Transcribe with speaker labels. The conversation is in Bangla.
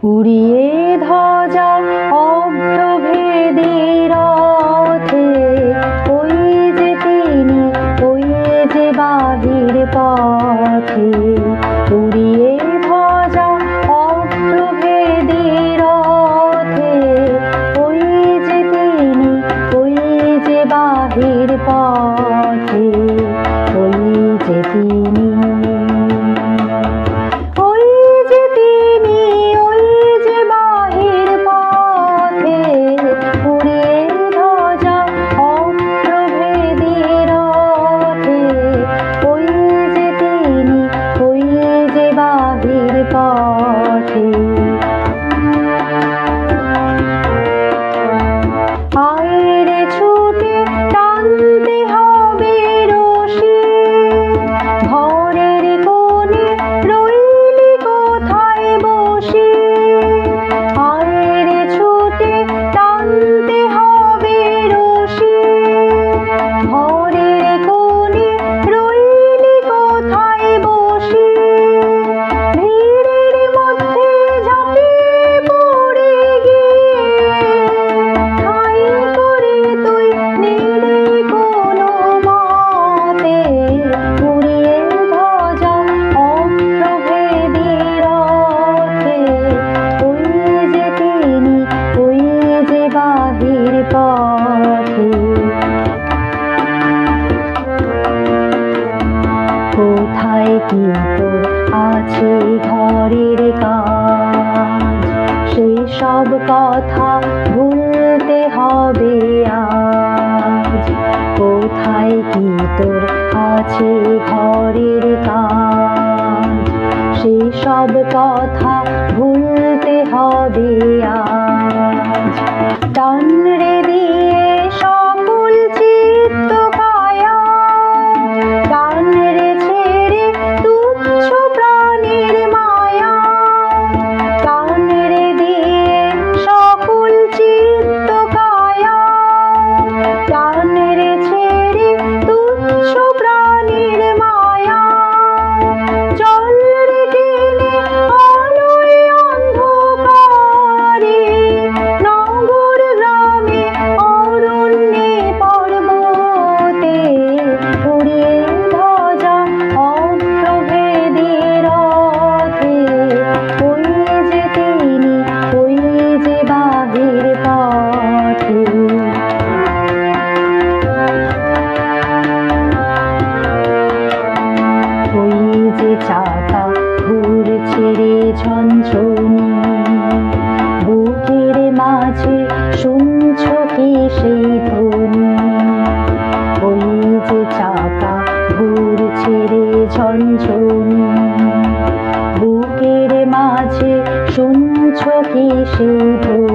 Speaker 1: উড়িয়ে ধ্বজা অভ্রভেদী রথে, ওই যে তিনি, ওই যে বাহির পথে। উড়িয়ে ধ্বজা অভ্রভেদী রথে, ওই যে তিনি, ওই যে বাহির পথে। ওই যে তিনি, ওই যে তিনি, ওই যে বাহির পথে। উড়িয়ে ধ্বজা অভ্রভেদী রথে, ওই যে তিনি, ওই যে বাহির পথে। আইরে ছুটে টানতে হবে রশি, ঘরের কোণে রইলি কোথায় বসি। আইরে ছুটে টানতে হবে রশি, ঘরের কোণে রইলি কোথায় বসি। ভিড়ের মধ্যে ঝাঁপিয়ে পড়ে গিয়ে, ঠাই করে তুই নিলি কোনো মতে। উড়িয়ে ধ্বজা অভ্রভেদী রথে, ওই যে তিনি, ওই যে বাহির পথে। কোথায় কি তোর আছে ঘরের কাজ, সেসব কথা ভুলতে হবে আজ। কোথায় কি তোর আছে ঘরের কাজ, সেসব কথা ভুলতে হবে আজ। টান রে দিয়ে সকল চিত্ত কায়া, টান রে ছেড়ে তুচ্ছ প্রাণের মায়া। টান রে দিয়ে সকল চিত্ত কায়া, টান রে ছেড়ে তুচ্ছ প্রাণের মায়া। চল রে টেনে আলোয় অন্ধকারে, নগর গ্রামে অরণ্যে পর্বতে। উড়িয়ে ধ্বজা অভ্রভেদী রথে, ওই যে তিনি, ওই যে বাহির পথে। ওই যে চাকা ঘুরছে রে ঝনঝনি, বুকের মাঝে শুনছ কি সেই ধ্বনি। ওই যে চাকা ঘুরছে রে ঝনঝনি, বুকের মাঝে শুনছ কি সেই ধ্বনি।